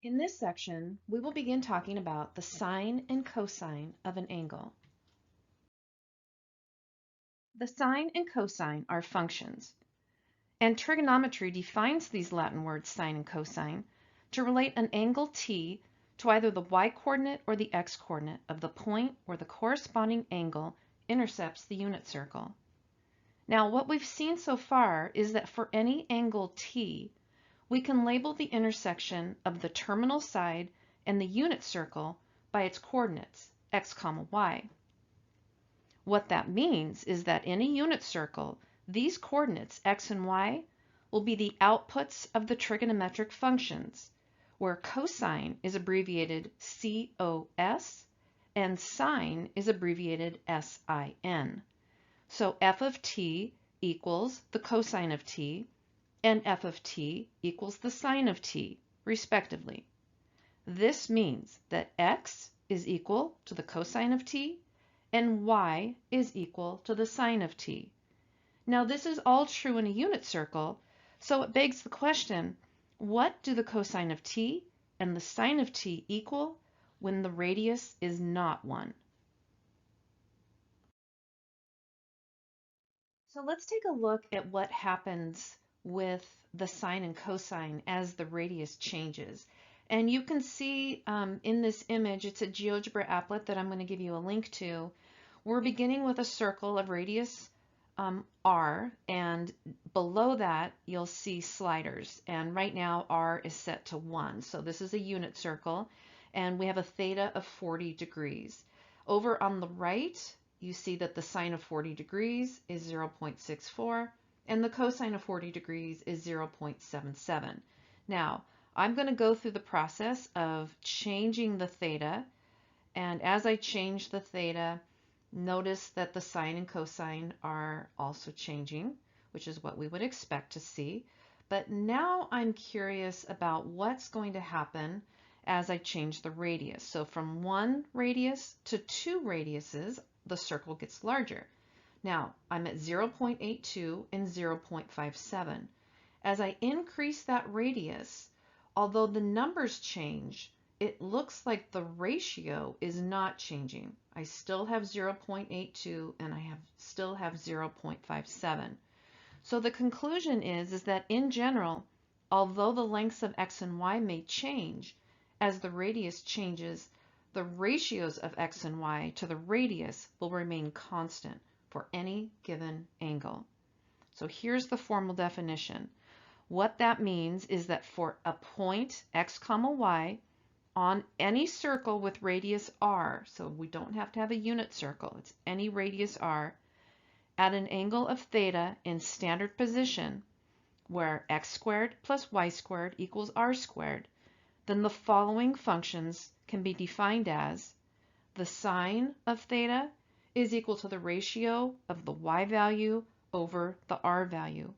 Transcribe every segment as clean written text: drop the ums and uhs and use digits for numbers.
In this section, we will begin talking about the sine and cosine of an angle. The sine and cosine are functions, and trigonometry defines these Latin words sine and cosine to relate an angle t to either the y-coordinate or the x-coordinate of the point where the corresponding angle intercepts the unit circle. Now, what we've seen so far is that for any angle t, we can label the intersection of the terminal side and the unit circle by its coordinates, x, y. What that means is that in a unit circle, these coordinates, x and y, will be the outputs of the trigonometric functions, where cosine is abbreviated COS and sine is abbreviated SIN. So f of t equals the cosine of t, and f of t equals the sine of t, respectively. This means that x is equal to the cosine of t, and y is equal to the sine of t. Now, this is all true in a unit circle, so it begs the question, what do the cosine of t and the sine of t equal when the radius is not 1? So let's take a look at what happens with the sine and cosine as the radius changes. And you can see in this image, it's a GeoGebra applet that I'm going to give you a link to. We're beginning with a circle of radius r, and below that you'll see sliders. And right now r is set to 1. So this is a unit circle, and we have a theta of 40 degrees. Over on the right, you see that the sine of 40 degrees is 0.64 and the cosine of 40 degrees is 0.77. Now, I'm going to go through the process of changing the theta, and as I change the theta, notice that the sine and cosine are also changing, which is what we would expect to see. But now I'm curious about what's going to happen as I change the radius. So from 1 radius to 2 radiuses, the circle gets larger. Now, I'm at 0.82 and 0.57. As I increase that radius, although the numbers change, it looks like the ratio is not changing. I still have 0.82 and I still have 0.57. So the conclusion is that in general, although the lengths of x and y may change, as the radius changes, the ratios of x and y to the radius will remain constant for any given angle. So here's the formal definition. What that means is that for a point x, y on any circle with radius r, so we don't have to have a unit circle, it's any radius r, at an angle of theta in standard position, where x squared plus y squared equals r squared, then the following functions can be defined as: the sine of theta is equal to the ratio of the y value over the r value,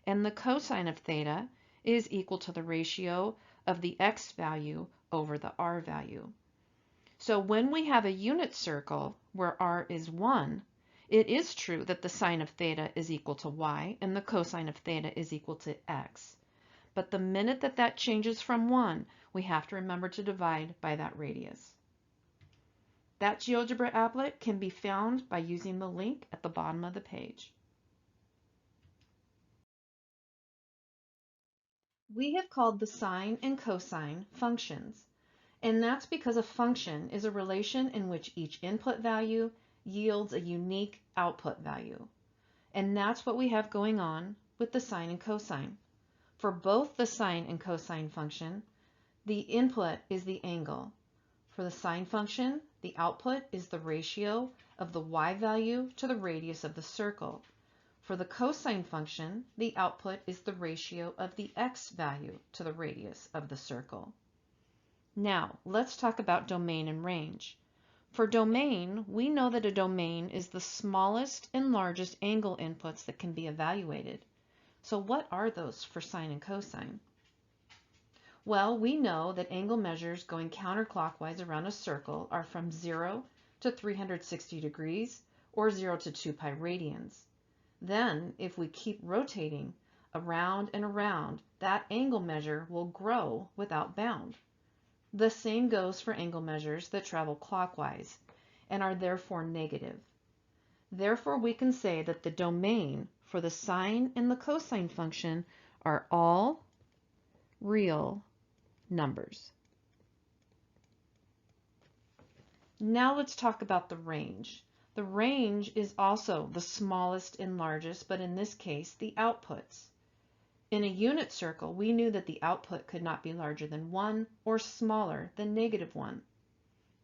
and the cosine of theta is equal to the ratio of the x value over the r value. So when we have a unit circle where r is 1, it is true that the sine of theta is equal to y and the cosine of theta is equal to x. But the minute that that changes from 1, we have to remember to divide by that radius. That GeoGebra applet can be found by using the link at the bottom of the page. We have called the sine and cosine functions, and that's because a function is a relation in which each input value yields a unique output value. And that's what we have going on with the sine and cosine. For both the sine and cosine function, the input is the angle. For the sine function, the output is the ratio of the y value to the radius of the circle. For the cosine function, the output is the ratio of the x value to the radius of the circle. Now, let's talk about domain and range. For domain, we know that a domain is the smallest and largest angle inputs that can be evaluated. So what are those for sine and cosine? Well, we know that angle measures going counterclockwise around a circle are from 0 to 360 degrees, or 0 to 2 pi radians. Then, if we keep rotating around and around, that angle measure will grow without bound. The same goes for angle measures that travel clockwise and are therefore negative. Therefore, we can say that the domain for the sine and the cosine function are all real numbers. Now let's talk about the range. The range is also the smallest and largest, but in this case, the outputs. In a unit circle, we knew that the output could not be larger than 1 or smaller than -1.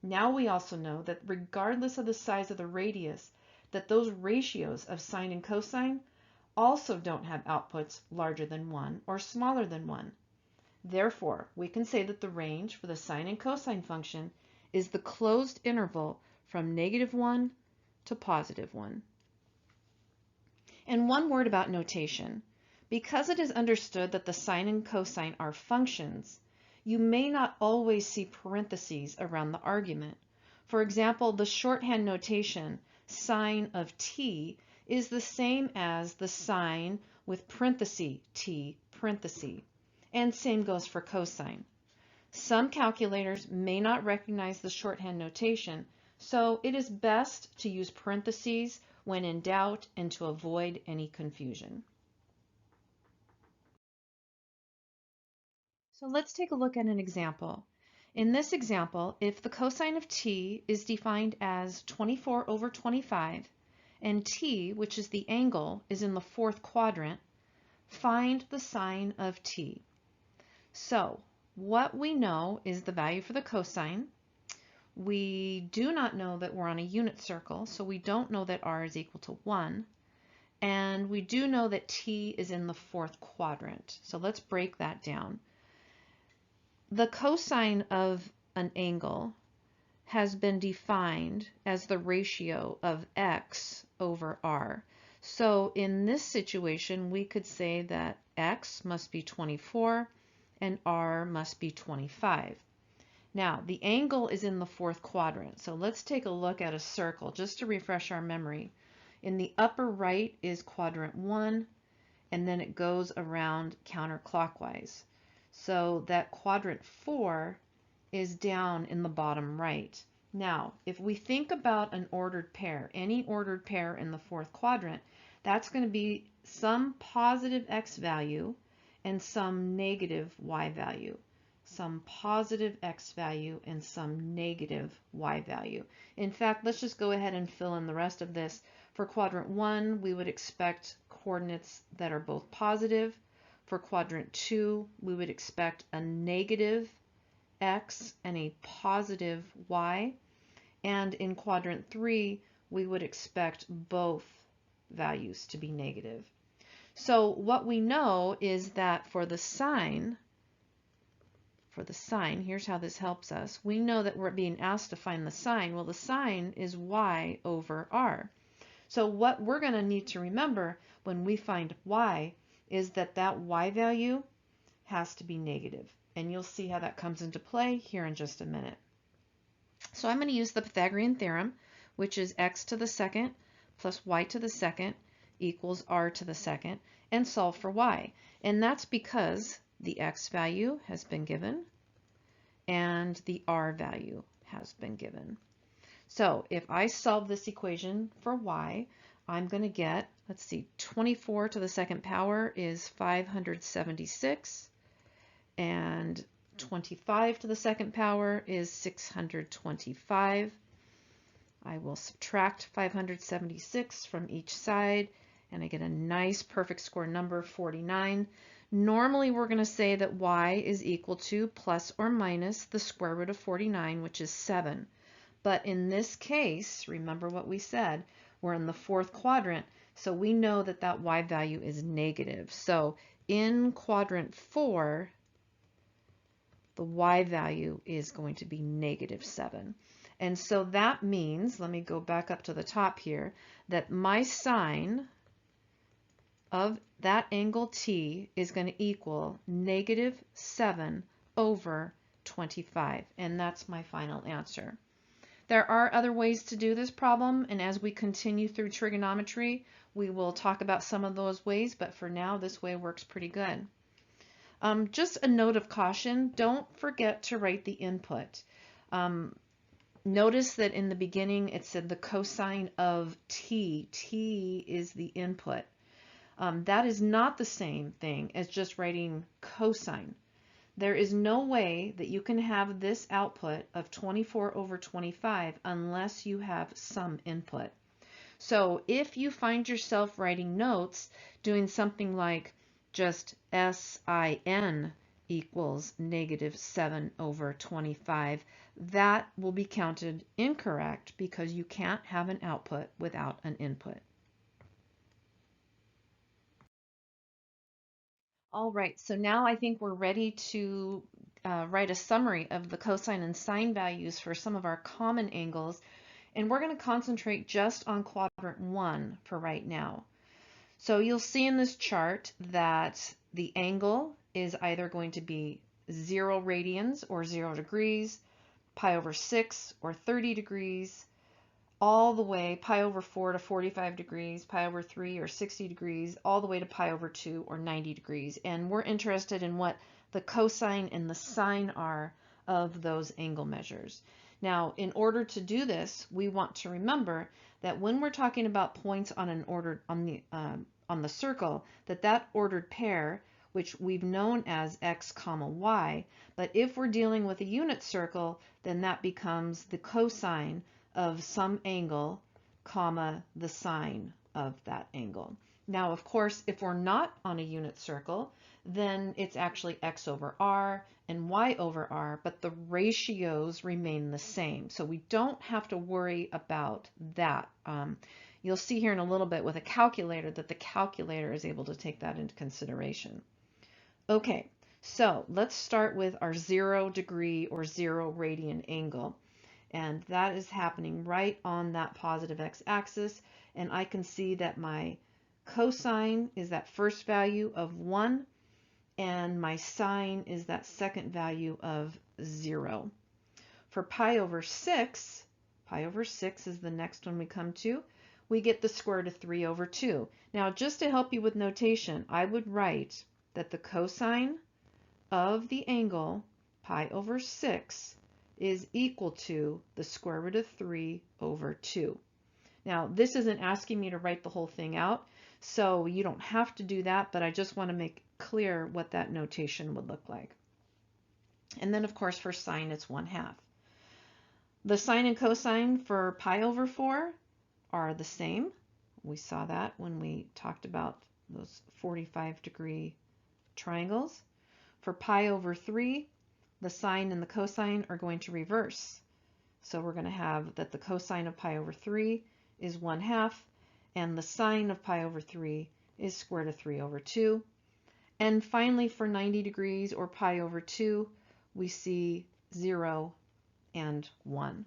Now we also know that regardless of the size of the radius, that those ratios of sine and cosine also don't have outputs larger than 1 or smaller than 1. Therefore, we can say that the range for the sine and cosine function is the closed interval from -1 to +1. And one word about notation. Because it is understood that the sine and cosine are functions, you may not always see parentheses around the argument. For example, the shorthand notation sine of t is the same as the sine with parenthesis t parenthesis, and same goes for cosine. Some calculators may not recognize the shorthand notation, so it is best to use parentheses when in doubt and to avoid any confusion. So let's take a look at an example. In this example, if the cosine of t is defined as 24 over 25, and t, which is the angle, is in the fourth quadrant, find the sine of t. So what we know is the value for the cosine. We do not know that we're on a unit circle, so we don't know that r is equal to 1. And we do know that t is in the fourth quadrant. So let's break that down. The cosine of an angle has been defined as the ratio of x over r. So in this situation, we could say that x must be 24 and r must be 25. Now, the angle is in the fourth quadrant, so let's take a look at a circle just to refresh our memory. In the upper right is quadrant 1, and then it goes around counterclockwise. So that quadrant 4 is down in the bottom right. Now, if we think about an ordered pair, any ordered pair in the fourth quadrant, that's going to be some positive x value and some negative y value. Some positive x value and some negative y value. In fact, let's just go ahead and fill in the rest of this. For quadrant 1, we would expect coordinates that are both positive. For quadrant 2, we would expect a negative x and a positive y. And in quadrant 3, we would expect both values to be negative. So what we know is that for the sine, here's how this helps us. We know that we're being asked to find the sine. Well, the sine is y over r. So what we're going to need to remember when we find y is that that y value has to be negative. And you'll see how that comes into play here in just a minute. So I'm going to use the Pythagorean theorem, which is x to the second plus y to the second equals r to the second, and solve for y. And that's because the x value has been given and the r value has been given. So if I solve this equation for y, I'm going to get, let's see, 24 to the second power is 576, and 25 to the second power is 625. I will subtract 576 from each side, and I get a nice perfect square number, 49. Normally, we're going to say that y is equal to plus or minus the square root of 49, which is 7. But in this case, remember what we said, we're in the fourth quadrant, so we know that that y value is negative. So in quadrant 4, the y value is going to be -7. And so that means, let me go back up to the top here, that my sine of that angle t is going to equal -7 over 25. And that's my final answer. There are other ways to do this problem, and as we continue through trigonometry, we will talk about some of those ways, but for now, this way works pretty good. Just a note of caution, don't forget to write the input. Notice that in the beginning it said the cosine of t. T is the input. That is not the same thing as just writing cosine. There is no way that you can have this output of 24 over 25 unless you have some input. So if you find yourself writing notes doing something like just sin equals -7 over 25, that will be counted incorrect because you can't have an output without an input. All right, so now I think we're ready to write a summary of the cosine and sine values for some of our common angles, and we're going to concentrate just on quadrant 1 for right now. So you'll see in this chart that the angle is either going to be 0 radians or 0 degrees, pi over 6 or 30 degrees, all the way pi over 4 to 45 degrees, pi over 3 or 60 degrees, all the way to pi over 2 or 90 degrees. And we're interested in what the cosine and the sine are of those angle measures. Now, in order to do this, we want to remember that when we're talking about points on an ordered on the circle, that ordered pair, which we've known as x comma y, but if we're dealing with a unit circle, then that becomes the cosine of some angle, comma, the sine of that angle. Now, of course, if we're not on a unit circle, then it's actually x over r and y over r, but the ratios remain the same. So we don't have to worry about that. You'll see here in a little bit with a calculator that the calculator is able to take that into consideration. Okay, so let's start with our 0 degree or 0 radian angle. And that is happening right on that positive x-axis. And I can see that my cosine is that first value of 1, and my sine is that second value of 0. For pi over 6 is the next one we come to, we get the square root of 3 over 2. Now, just to help you with notation, I would write that the cosine of the angle pi over 6 is equal to the square root of 3 over 2. Now, this isn't asking me to write the whole thing out, so you don't have to do that, but I just want to make clear what that notation would look like. And then, of course, for sine, it's 1/2. The sine and cosine for pi over 4 are the same. We saw that when we talked about those 45-degree triangles. For pi over 3, the sine and the cosine are going to reverse. So we're going to have that the cosine of pi over 3 is 1/2, and the sine of pi over 3 is square root of 3 over 2. And finally, for 90 degrees or pi over 2, we see 0 and 1.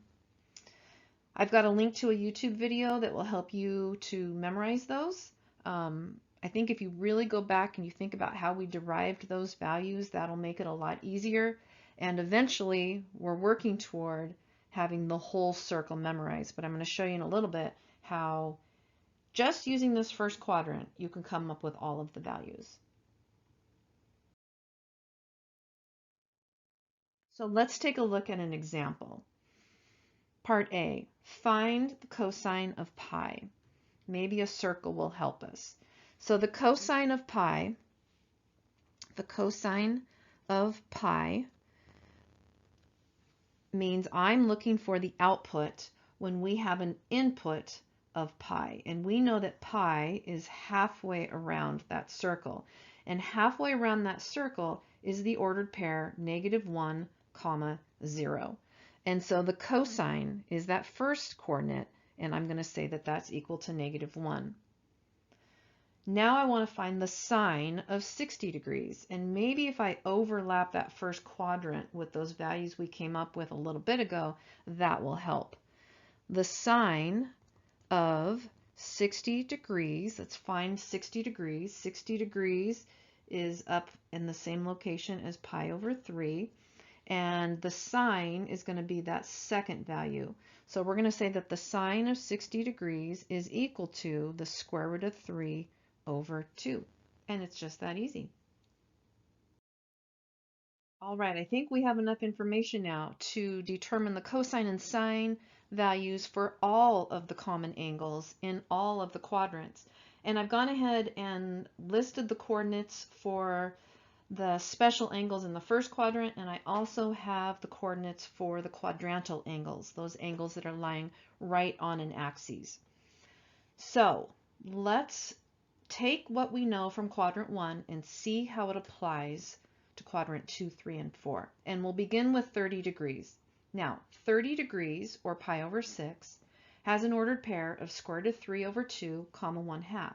I've got a link to a YouTube video that will help you to memorize those. I think if you really go back and you think about how we derived those values, that'll make it a lot easier. And eventually, we're working toward having the whole circle memorized. But I'm going to show you in a little bit how just using this first quadrant, you can come up with all of the values. So let's take a look at an example. Part A, find the cosine of pi. Maybe a circle will help us. So the cosine of pi means I'm looking for the output when we have an input of pi. And we know that pi is halfway around that circle. And halfway around that circle is the ordered pair -1, 0. And so the cosine is that first coordinate, and I'm going to say that that's equal to -1. Now I want to find the sine of 60 degrees, and maybe if I overlap that first quadrant with those values we came up with a little bit ago, that will help. The sine of 60 degrees, let's find 60 degrees. 60 degrees is up in the same location as pi over 3, and the sine is going to be that second value. So we're going to say that the sine of 60 degrees is equal to the square root of 3 over 2. And it's just that easy. All right, I think we have enough information now to determine the cosine and sine values for all of the common angles in all of the quadrants. And I've gone ahead and listed the coordinates for the special angles in the first quadrant, and I also have the coordinates for the quadrantal angles, those angles that are lying right on an axis. So let's take what we know from quadrant 1 and see how it applies to quadrant 2, 3, and 4. And we'll begin with 30 degrees. Now, 30 degrees, or pi over 6, has an ordered pair of square root of 3 over 2, comma 1/2.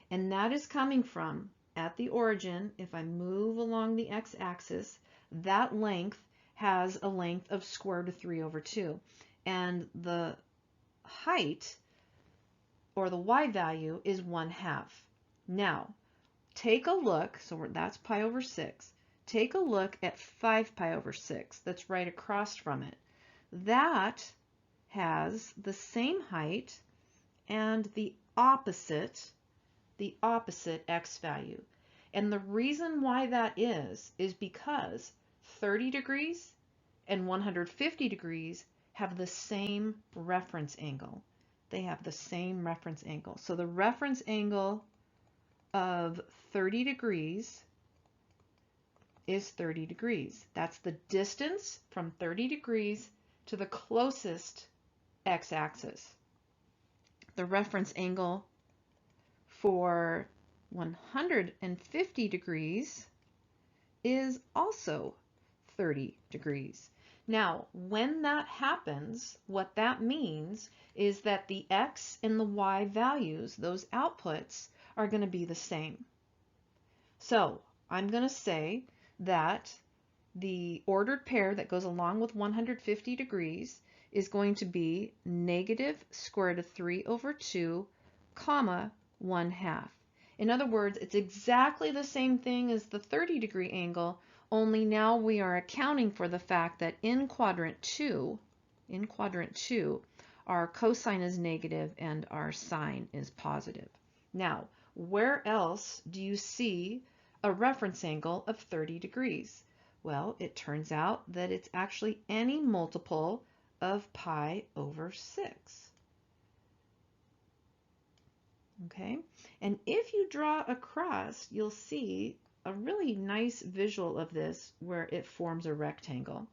And that is coming from, at the origin, if I move along the x-axis, that length has a length of square root of 3 over 2. And the height, or the y value, is 1/2. Now, take a look, so that's pi over 6. Take a look at 5 pi over 6, that's right across from it. That has the same height and the opposite x value. And the reason why that is because 30 degrees and 150 degrees have the same reference angle. They have the same reference angle. So the reference angle of 30 degrees is 30 degrees. That's the distance from 30 degrees to the closest x-axis. The reference angle for 150 degrees is also 30 degrees. Now, when that happens, what that means is that the x and the y values, those outputs, are going to be the same. So I'm going to say that the ordered pair that goes along with 150 degrees is going to be negative square root of 3 over 2, comma 1/2. In other words, it's exactly the same thing as the 30-degree angle, only now we are accounting for the fact that in quadrant 2, our cosine is negative and our sine is positive. Now, where else do you see a reference angle of 30 degrees? Well, it turns out that it's actually any multiple of pi over 6. Okay, and if you draw across, you'll see a really nice visual of this where it forms a rectangle.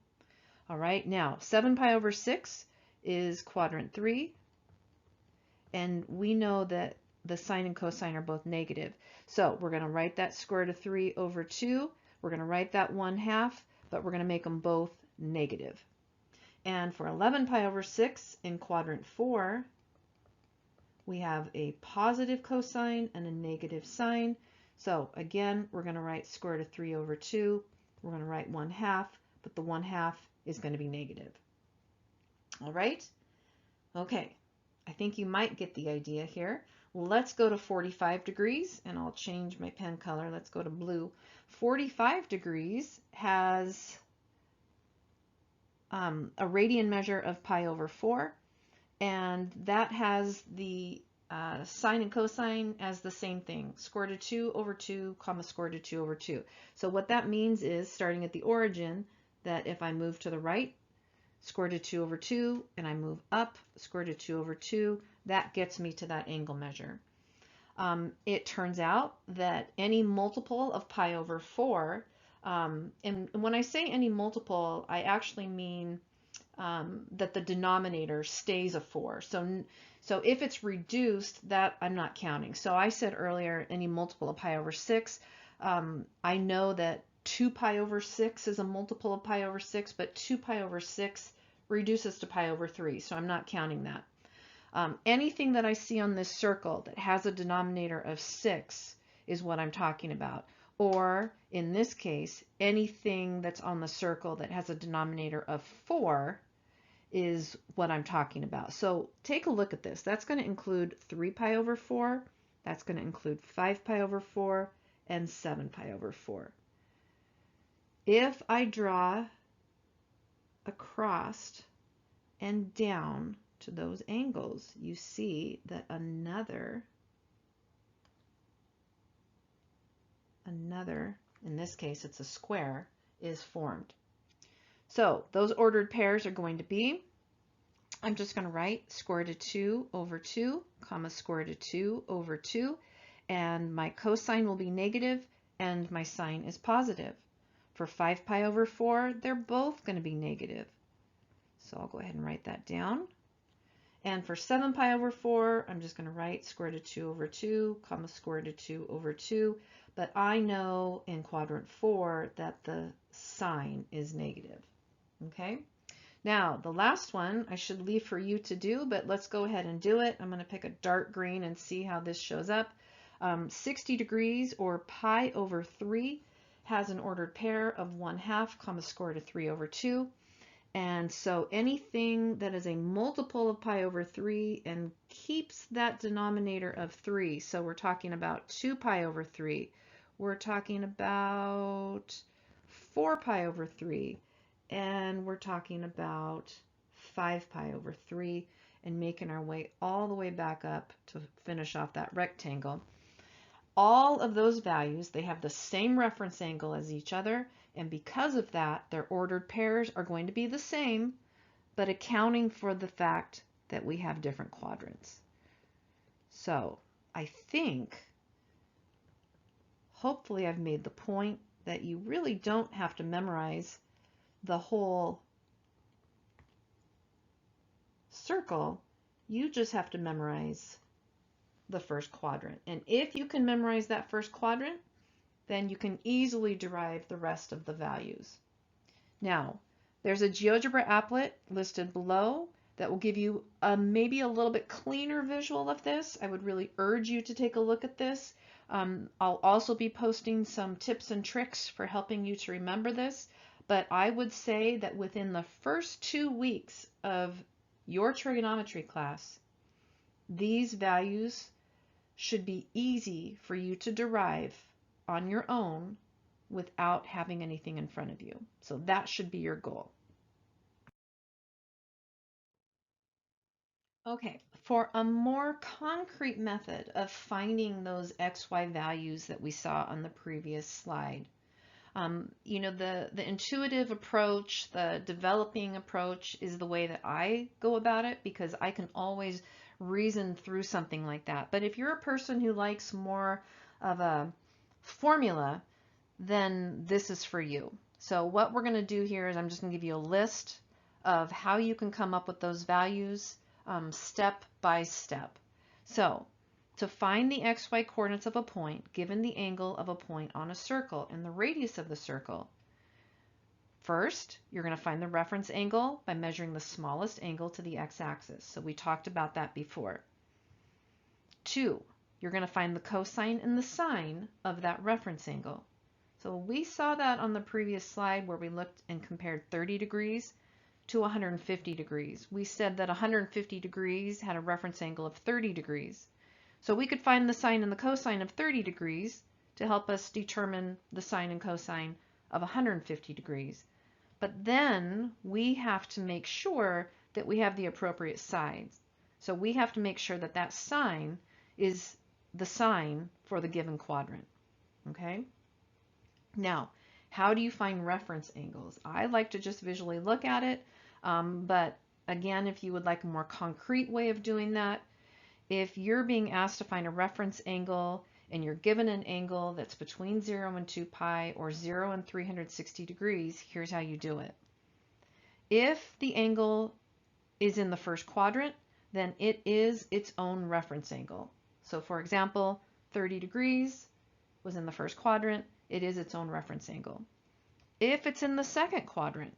All right, now 7 pi over 6 is quadrant 3, and we know that the sine and cosine are both negative. So we're going to write that square root of 3 over 2. We're going to write that 1/2, but we're going to make them both negative. And for 11 pi over 6 in quadrant 4, we have a positive cosine and a negative sine. So again, we're going to write square root of 3 over 2. We're going to write 1/2, but the 1/2 is going to be negative. All right? Okay, I think you might get the idea here. Let's go to 45 degrees, and I'll change my pen color. Let's go to blue. 45 degrees has a radian measure of pi over 4, and that has the sine and cosine as the same thing, square root of 2 over 2, comma square root of 2 over 2. So what that means is, starting at the origin, that if I move to the right, square root of 2 over 2, and I move up, square root of 2 over 2, that gets me to that angle measure. It turns out that any multiple of pi over 4, and when I say any multiple, I actually mean that the denominator stays a 4. So if it's reduced, that I'm not counting. So I said earlier any multiple of pi over 6. I know that 2 pi over 6 is a multiple of pi over 6, but 2 pi over 6 reduces to pi over 3, so I'm not counting that. Anything that I see on this circle that has a denominator of 6 is what I'm talking about. Or, in this case, anything that's on the circle that has a denominator of 4 is what I'm talking about. So take a look at this. That's going to include 3 pi over 4. That's going to include 5 pi over 4 and 7 pi over 4. If I draw across and down to those angles, you see that another, in this case it's a square, is formed. So those ordered pairs are going to be, I'm just going to write square root of 2 over 2, comma square root of 2 over 2, and my cosine will be negative and my sine is positive. For 5 pi over 4, they're both going to be negative. So I'll go ahead and write that down. And for 7 pi over 4, I'm just going to write square root of 2 over 2, comma square root of 2 over 2. But I know in quadrant 4 that the sine is negative. Okay? Now, the last one I should leave for you to do, but let's go ahead and do it. I'm going to pick a dark green and see how this shows up. 60 degrees, or pi over 3, has an ordered pair of 1/2, comma square root of 3 over 2. And so anything that is a multiple of pi over 3 and keeps that denominator of 3, so we're talking about 2 pi over 3, we're talking about 4 pi over 3, and we're talking about 5 pi over 3, and making our way all the way back up to finish off that rectangle. All of those values, they have the same reference angle as each other, and because of that, their ordered pairs are going to be the same, but accounting for the fact that we have different quadrants. So I think, hopefully I've made the point that you really don't have to memorize the whole circle. You just have to memorize the first quadrant. And if you can memorize that first quadrant, then you can easily derive the rest of the values. Now, there's a GeoGebra applet listed below that will give you maybe a little bit cleaner visual of this. I would really urge you to take a look at this. I'll also be posting some tips and tricks for helping you to remember this, but I would say that within the first 2 weeks of your trigonometry class, these values should be easy for you to derive on your own without having anything in front of you. So that should be your goal. Okay, for a more concrete method of finding those XY values that we saw on the previous slide, you know, the intuitive approach, the developing approach is the way that I go about it, because I can always reason through something like that. But if you're a person who likes more of a formula, then this is for you. So what we're going to do here is I'm just going to give you a list of how you can come up with those values step by step. So to find the XY coordinates of a point, given the angle of a point on a circle and the radius of the circle, first, you're going to find the reference angle by measuring the smallest angle to the x-axis. So we talked about that before. 2, you're going to find the cosine and the sine of that reference angle. So we saw that on the previous slide where we looked and compared 30 degrees to 150 degrees. We said that 150 degrees had a reference angle of 30 degrees. So we could find the sine and the cosine of 30 degrees to help us determine the sine and cosine of 150 degrees. But then we have to make sure that we have the appropriate sides. So we have to make sure that that sine is the sine for the given quadrant. Okay? Now, how do you find reference angles? I like to just visually look at it, but again, if you would like a more concrete way of doing that, if you're being asked to find a reference angle and you're given an angle that's between 0 and 2 pi or 0 and 360 degrees, here's how you do it. If the angle is in the first quadrant, then it is its own reference angle. So for example, 30 degrees was in the first quadrant, it is its own reference angle. If it's in the second quadrant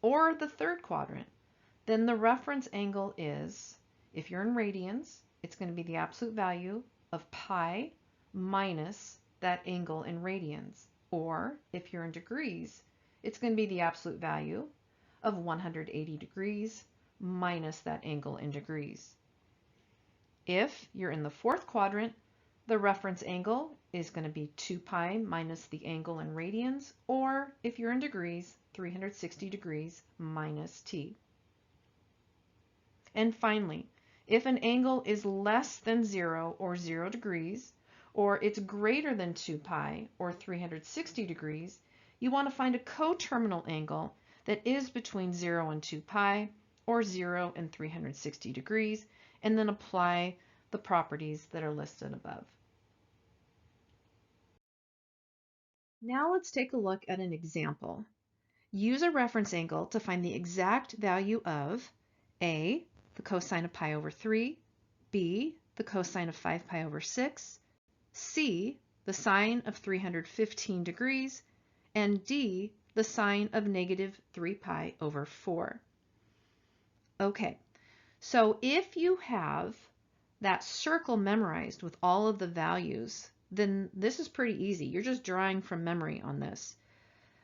or the third quadrant, then the reference angle is, if you're in radians, it's going to be the absolute value of pi minus that angle in radians. Or if you're in degrees, it's going to be the absolute value of 180 degrees minus that angle in degrees. If you're in the fourth quadrant, the reference angle is going to be 2 pi minus the angle in radians, or if you're in degrees, 360 degrees minus t. And finally, if an angle is less than 0 or 0 degrees, or it's greater than 2 pi or 360 degrees, you want to find a coterminal angle that is between 0 and 2 pi, or 0 and 360 degrees, and then apply the properties that are listed above. Now let's take a look at an example. Use a reference angle to find the exact value of A, the cosine of pi over 3, B, the cosine of 5 pi over 6, C, the sine of 315 degrees, and D, the sine of negative 3 pi over 4. Okay, so if you have that circle memorized with all of the values, then this is pretty easy. You're just drawing from memory on this.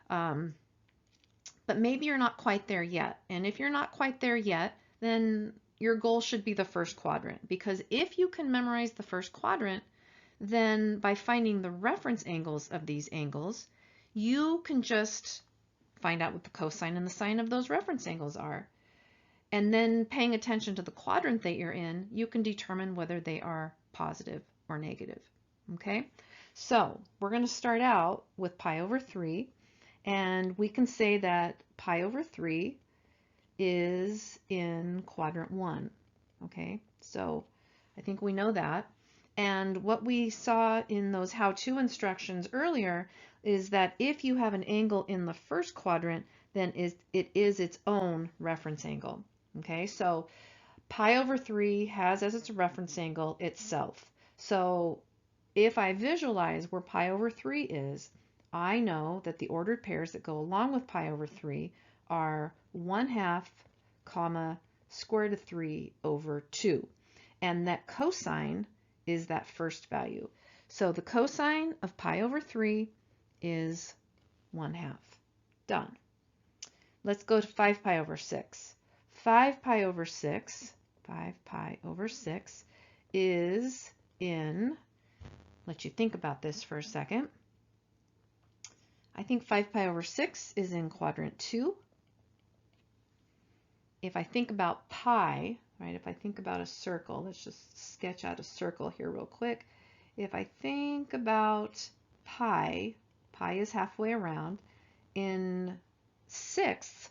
But maybe you're not quite there yet. And if you're not quite there yet, then your goal should be the first quadrant. Because if you can memorize the first quadrant, then by finding the reference angles of these angles, you can just find out what the cosine and the sine of those reference angles are. And then paying attention to the quadrant that you're in, you can determine whether they are positive or negative. Okay, so we're going to start out with pi over 3, and we can say that pi over 3 is in quadrant 1. Okay, so I think we know that. And what we saw in those how-to instructions earlier is that if you have an angle in the first quadrant, then it is its own reference angle. Okay, so pi over 3 has as its reference angle itself. So if I visualize where pi over 3 is, I know that the ordered pairs that go along with pi over 3 are 1/2, comma, square root of 3 over 2. And that cosine is that first value. So the cosine of pi over 3 is 1/2. Done. Let's go to 5 pi over 6. 5 pi over 6 is in, let you think about this for a second. I think 5 pi over 6 is in quadrant 2. If I think about pi, right, if I think about a circle, let's just sketch out a circle here real quick. If I think about pi is halfway around. In 6th,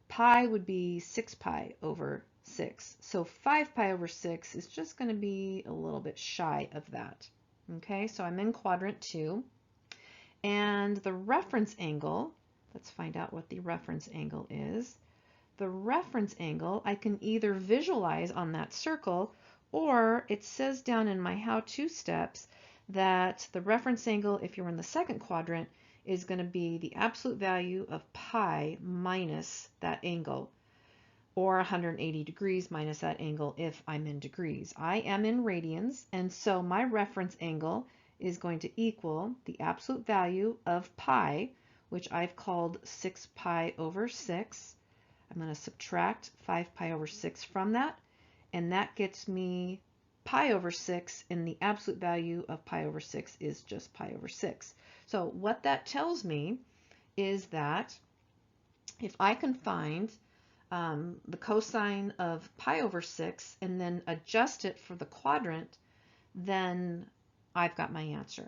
pi would be 6 pi over 6. So 5 pi over 6 is just going to be a little bit shy of that. Okay, so I'm in quadrant 2. And the reference angle, let's find out what the reference angle is. The reference angle I can either visualize on that circle, or it says down in my how-to steps that the reference angle, if you're in the second quadrant, is going to be the absolute value of pi minus that angle, or 180 degrees minus that angle if I'm in degrees. I am in radians, and so my reference angle is going to equal the absolute value of pi, which I've called 6 pi over 6. I'm going to subtract 5 pi over 6 from that, and that gets me pi over 6, and the absolute value of pi over 6 is just pi over 6. So what that tells me is that if I can find the cosine of pi over 6 and then adjust it for the quadrant, then I've got my answer.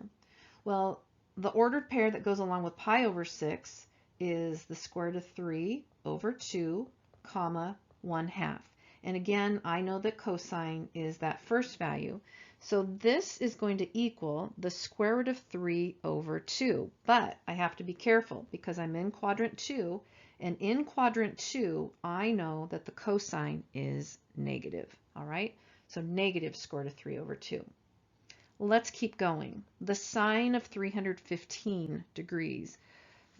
Well, the ordered pair that goes along with pi over 6 is the square root of 3 over 2, comma, 1/2. And again, I know that cosine is that first value. So this is going to equal the square root of 3 over 2. But I have to be careful because I'm in quadrant 2. And in quadrant 2, I know that the cosine is negative. All right? So negative square root of 3 over 2. Let's keep going. The sine of 315 degrees.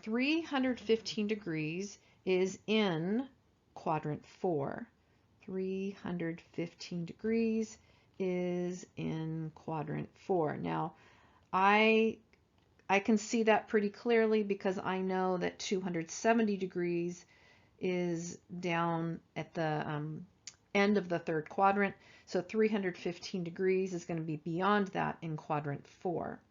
315 degrees is in quadrant 4. 315 degrees is in quadrant 4. Now, I can see that pretty clearly because I know that 270 degrees is down at the end of the third quadrant. So 315 degrees is going to be beyond that in quadrant 4.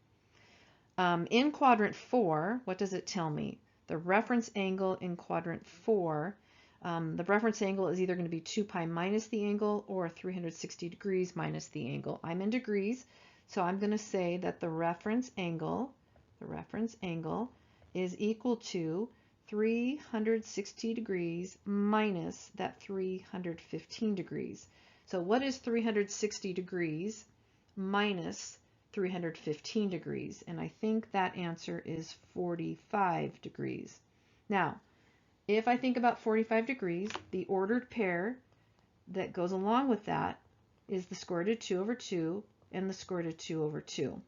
In quadrant 4, what does it tell me? The reference angle in quadrant 4, the reference angle is either going to be 2 pi minus the angle or 360 degrees minus the angle. I'm in degrees, so I'm going to say that the reference angle is equal to 360 degrees minus that 315 degrees. So what is 360 degrees minus 315 degrees? And I think that answer is 45 degrees. Now, if I think about 45 degrees, the ordered pair that goes along with that is the square root of 2 over 2 and the square root of 2 over 2.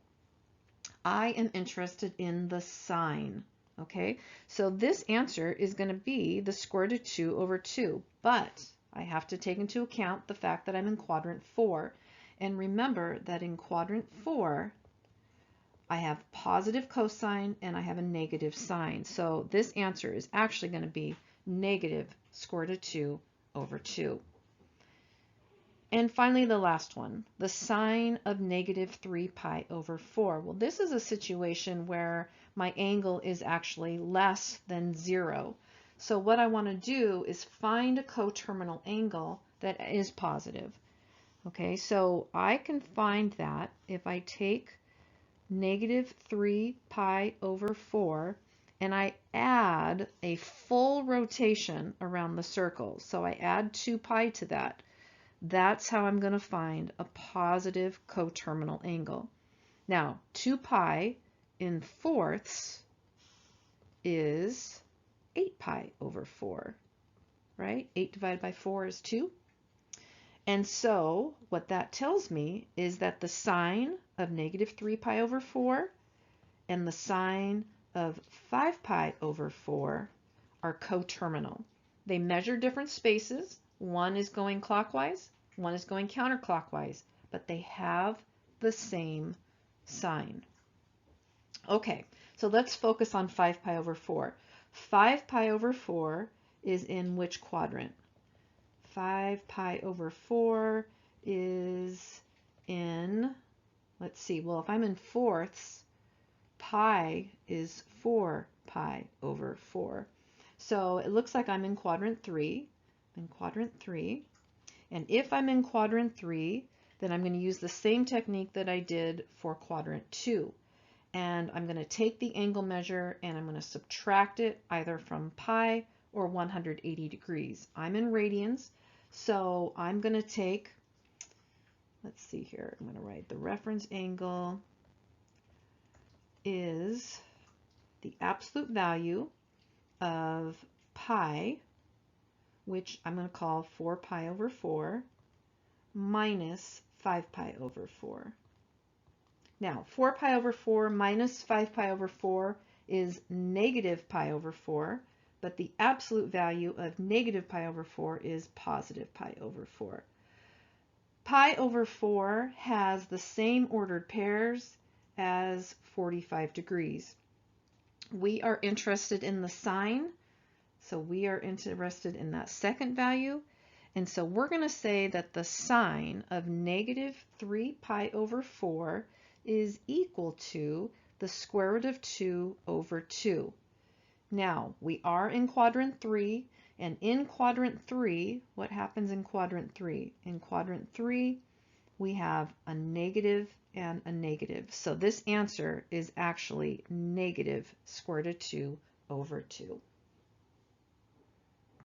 I am interested in the sine. Okay, so this answer is going to be the square root of 2 over 2, but I have to take into account the fact that I'm in quadrant 4. And remember that in quadrant 4, I have positive cosine and I have a negative sine. So this answer is actually going to be negative square root of 2 over 2. And finally, the last one, the sine of negative 3 pi over 4. Well, this is a situation where my angle is actually less than 0. So what I want to do is find a coterminal angle that is positive. Okay, so I can find that if I take negative 3 pi over 4 and I add a full rotation around the circle. So I add 2 pi to that. That's how I'm going to find a positive coterminal angle. Now, 2 pi in fourths is 8 pi over 4, right? 8 divided by 4 is 2. And so what that tells me is that the sine of negative 3 pi over 4 and the sine of 5 pi over 4 are coterminal. They measure different spaces. One is going clockwise, one is going counterclockwise, but they have the same sign. Okay, so let's focus on 5 pi over 4. 5 pi over 4 is in which quadrant? 5 pi over 4 is in, let's see, well, if I'm in fourths, pi is 4 pi over 4. So it looks like I'm in quadrant 3. In quadrant 3. And if I'm in quadrant 3, then I'm going to use the same technique that I did for quadrant 2. And I'm going to take the angle measure and I'm going to subtract it either from pi or 180 degrees. I'm in radians, so I'm going to take, let's see here, I'm going to write the reference angle is the absolute value of pi, which I'm going to call 4 pi over 4, minus 5 pi over 4. Now, 4 pi over 4 minus 5 pi over 4 is negative pi over 4, but the absolute value of negative pi over 4 is positive pi over 4. Pi over 4 has the same ordered pairs as 45 degrees. We are interested in the sine, so we are interested in that second value. And so we're going to say that the sine of negative 3 pi over 4 is equal to the square root of 2 over 2. Now, we are in quadrant 3, and in quadrant 3, what happens in quadrant 3? In quadrant 3, we have a negative and a negative. So this answer is actually negative square root of 2 over 2.